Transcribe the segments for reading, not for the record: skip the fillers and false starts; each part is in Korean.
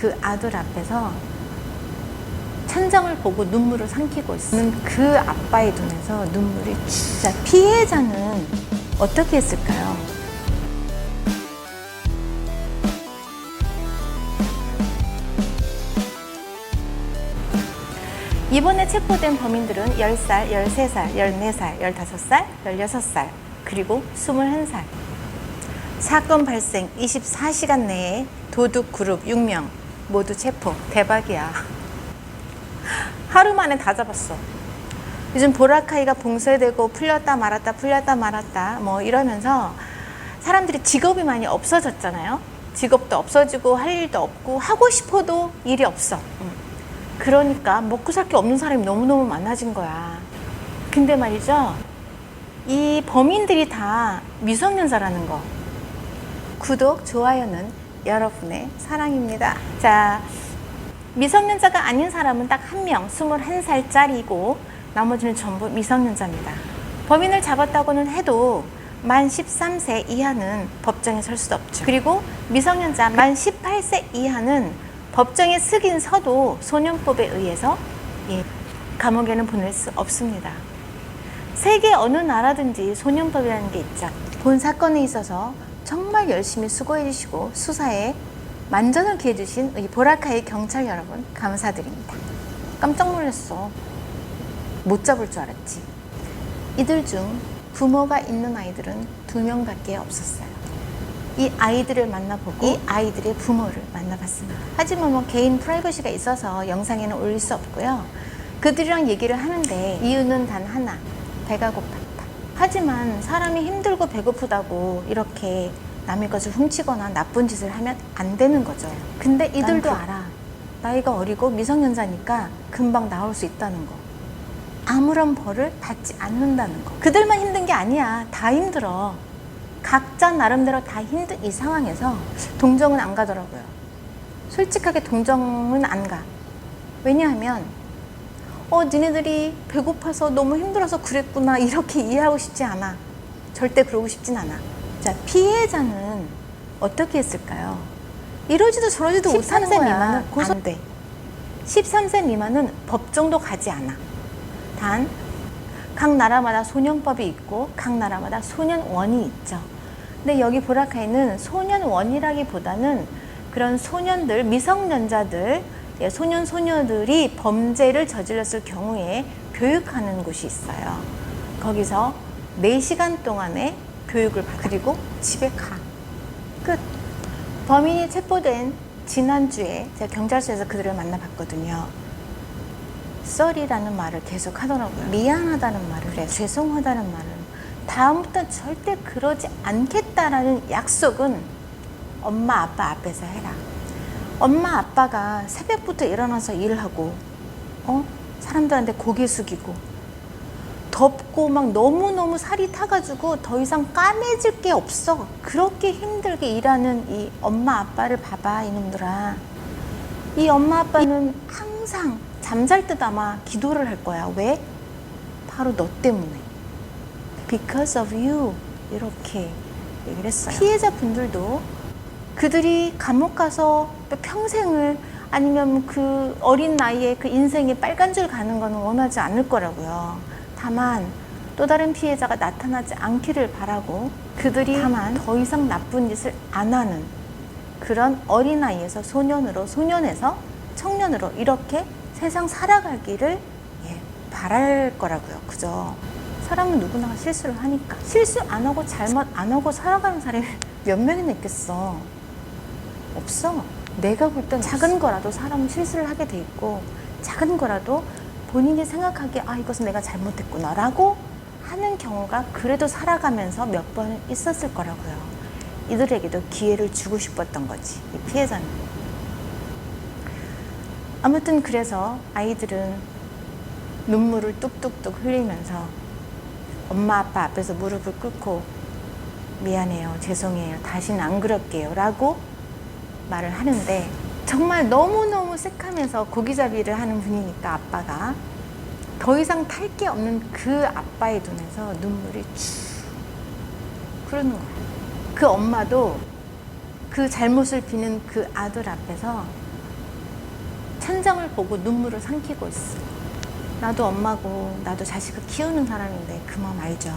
그 아들 앞에서 천장을 보고 눈물을 삼키고 있는 그 아빠의 눈에서 눈물이 진짜. 피해자는 어떻게 했을까요? 이번에 체포된 범인들은 10살, 13살, 14살, 15살, 16살, 그리고 21살. 사건 발생 24시간 내에 도둑 그룹 6명 모두 체포. 대박이야. 하루 만에 다 잡았어. 요즘 보라카이가 봉쇄되고 풀렸다 말았다 풀렸다 말았다 뭐 이러면서 사람들이 직업이 많이 없어졌잖아요. 직업도 없어지고 할 일도 없고 하고 싶어도 일이 없어. 그러니까 먹고 살 게 없는 사람이 너무너무 많아진 거야. 근데 말이죠, 이 범인들이 다 미성년자라는 거. 구독, 좋아요는 여러분의 사랑입니다. 자, 미성년자가 아닌 사람은 딱 한 명, 21살짜리고 나머지는 전부 미성년자입니다. 범인을 잡았다고는 해도 만 13세 이하는 법정에 설 수도 없죠. 그리고 미성년자 만 18세 이하는 법정에 쓰긴 서도 소년법에 의해서 감옥에는 보낼 수 없습니다. 세계 어느 나라든지 소년법이라는 게 있죠. 본 사건에 있어서 정말 열심히 수고해 주시고 수사에 만전을 기해 주신 이 보라카이 경찰 여러분 감사드립니다. 깜짝 놀랐어. 못 잡을 줄 알았지. 이들 중 부모가 있는 아이들은 2명밖에 없었어요. 이 아이들을 만나보고 이 아이들의 부모를 만나봤습니다. 하지만 뭐 개인 프라이버시가 있어서 영상에는 올릴 수 없고요. 그들이랑 얘기를 하는데 이유는 단 하나, 배가 고팠다. 하지만 사람이 힘들고 배고프다고 이렇게 남의 것을 훔치거나 나쁜 짓을 하면 안 되는 거죠. 근데 이들도 알아. 나이가 어리고 미성년자니까 금방 나올 수 있다는 거. 아무런 벌을 받지 않는다는 거. 그들만 힘든 게 아니야. 다 힘들어. 각자 나름대로 다 힘든 이 상황에서 동정은 안 가더라고요. 솔직하게 동정은 안 가. 왜냐하면 니네들이 배고파서 너무 힘들어서 그랬구나 이렇게 이해하고 싶지 않아. 절대 그러고 싶진 않아. 자, 피해자는 어떻게 했을까요? 이러지도 저러지도 못하는 거야. 13세 미만은 안 돼. 13세 미만은 법정도 가지 않아. 단 각 나라마다 소년법이 있고 각 나라마다 소년원이 있죠. 근데 여기 보라카이는 소년원이라기보다는 그런 소년들, 미성년자들, 소년, 소녀들이 범죄를 저질렀을 경우에 교육하는 곳이 있어요. 거기서 4시간 동안의 교육을 받고 그리고 집에 가. 끝. 범인이 체포된 지난주에 제가 경찰서에서 그들을 만나봤거든요. 썰이라는 말을 계속 하더라고요. 미안하다는 말을 해. 죄송하다는 말을. 다음부터 절대 그러지 않겠다라는 약속은 엄마 아빠 앞에서 해라. 엄마 아빠가 새벽부터 일어나서 일하고 사람들한테 고개 숙이고 덥고 막 너무너무 살이 타가지고 더 이상 까매질 게 없어. 그렇게 힘들게 일하는 이 엄마 아빠를 봐봐 이놈들아. 이 엄마 아빠는 항상 잠잘 때도 아마 기도를 할 거야. 왜? 바로 너 때문에. Because of you. 이렇게 얘기를 했어요. 피해자분들도 그들이 감옥 가서 평생을 아니면 그 어린 나이에 그 인생에 빨간 줄 가는 거는 원하지 않을 거라고요. 다만 또 다른 피해자가 나타나지 않기를 바라고 그들이 다만 더 이상 나쁜 짓을 안 하는 그런 어린아이에서 소년으로, 소년에서 청년으로 이렇게 세상 살아가기를 바랄 거라고요. 그죠? 사람은 누구나 실수를 하니까. 실수 안 하고 잘못 안 하고 살아가는 사람이 몇 명이나 있겠어? 없어. 내가 볼 땐 작은 거라도 사람은 실수를 하게 돼 있고 작은 거라도 본인이 생각하기에 이것은 내가 잘못했구나 라고 하는 경우가 그래도 살아가면서 몇 번은 있었을 거라고요. 이들에게도 기회를 주고 싶었던 거지, 이 피해자는. 아무튼 그래서 아이들은 눈물을 뚝뚝뚝 흘리면서 엄마 아빠 앞에서 무릎을 꿇고 미안해요, 죄송해요, 다시는 안 그럴게요 라고 말을 하는데 정말 너무너무 새카면서 고기잡이를 하는 분이니까 아빠가 더 이상 탈 게 없는 그 아빠의 눈에서 눈물이 쭉 흐르는 거예요. 그 엄마도 그 잘못을 비는 그 아들 앞에서 천장을 보고 눈물을 삼키고 있어. 나도 엄마고 나도 자식을 키우는 사람인데 그 마음 알죠.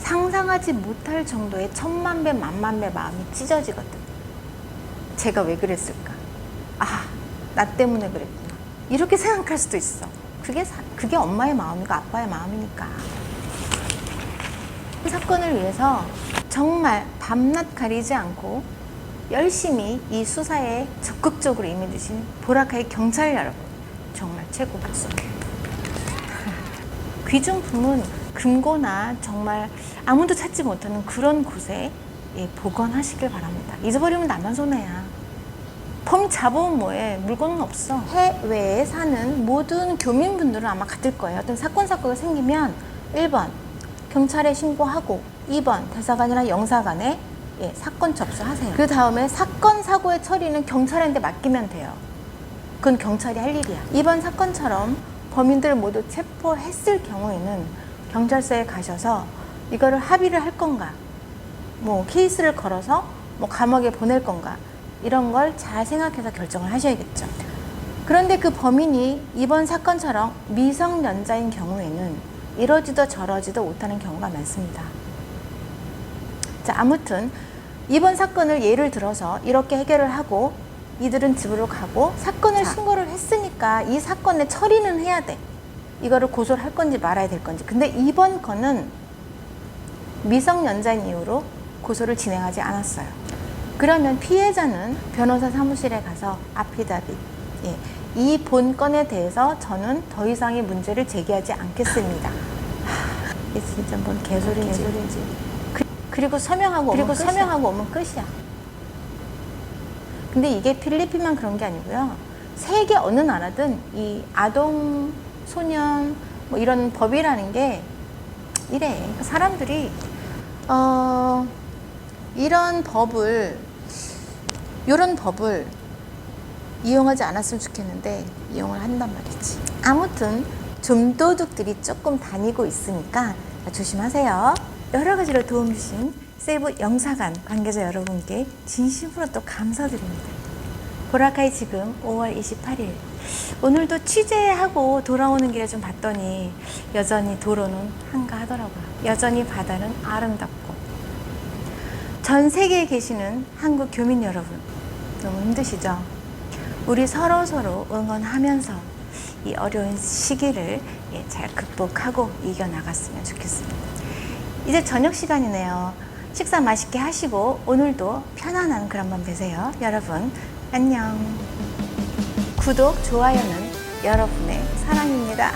상상하지 못할 정도의 천만 배 만만 배 마음이 찢어지거든. 제가 왜 그랬을까? 아, 나 때문에 그랬구나. 이렇게 생각할 수도 있어. 그게 엄마의 마음이고 아빠의 마음이니까. 이 사건을 위해서 정말 밤낮 가리지 않고 열심히 이 수사에 적극적으로 임해주신 보라카이 경찰 여러분, 정말 최고 박수. 귀중품은 금고나 정말 아무도 찾지 못하는 그런 곳에 보관하시길 바랍니다. 잊어버리면 나만 손해야. 범인 잡아온 뭐해? 물건은 없어. 해외에 사는 모든 교민분들은 아마 같을 거예요. 어떤 사건이 생기면 1번 경찰에 신고하고 2번 대사관이나 영사관에 사건 접수하세요. 그 다음에 사건 사고의 처리는 경찰한테 맡기면 돼요. 그건 경찰이 할 일이야. 이번 사건처럼 범인들 모두 체포했을 경우에는 경찰서에 가셔서 이거를 합의를 할 건가, 뭐 케이스를 걸어서 뭐 감옥에 보낼 건가, 이런 걸 잘 생각해서 결정을 하셔야겠죠. 그런데 그 범인이 이번 사건처럼 미성년자인 경우에는 이러지도 저러지도 못하는 경우가 많습니다. 자, 아무튼 이번 사건을 예를 들어서 이렇게 해결을 하고 이들은 집으로 가고 사건을 신고를 했으니까 이 사건의 처리는 해야 돼. 이거를 고소를 할 건지 말아야 될 건지. 근데 이번 건은 미성년자인 이유로 고소를 진행하지 않았어요. 그러면 피해자는 변호사 사무실에 가서 아피다빗, 이 본건에 대해서 저는 더 이상의 문제를 제기하지 않겠습니다. 이게 진짜 뭔 개소리인지. 그리고 서명하고 오면 끝이야. 근데 이게 필리핀만 그런 게 아니고요. 세계 어느 나라든 이 아동, 소년 뭐 이런 법이라는 게 이래. 그러니까 사람들이 이런 법을 이용하지 않았으면 좋겠는데 이용을 한단 말이지. 아무튼 좀도둑들이 조금 다니고 있으니까 조심하세요. 여러 가지로 도움 주신 세이브 영사관 관계자 여러분께 진심으로 또 감사드립니다. 보라카이 지금 5월 28일. 오늘도 취재하고 돌아오는 길에 좀 봤더니 여전히 도로는 한가하더라고요. 여전히 바다는 아름답고. 전 세계에 계시는 한국 교민 여러분, 너무 힘드시죠? 우리 서로 응원하면서 이 어려운 시기를 잘 극복하고 이겨나갔으면 좋겠습니다. 이제 저녁 시간이네요. 식사 맛있게 하시고 오늘도 편안한 그런 밤 되세요. 여러분 안녕. 구독, 좋아요는 여러분의 사랑입니다.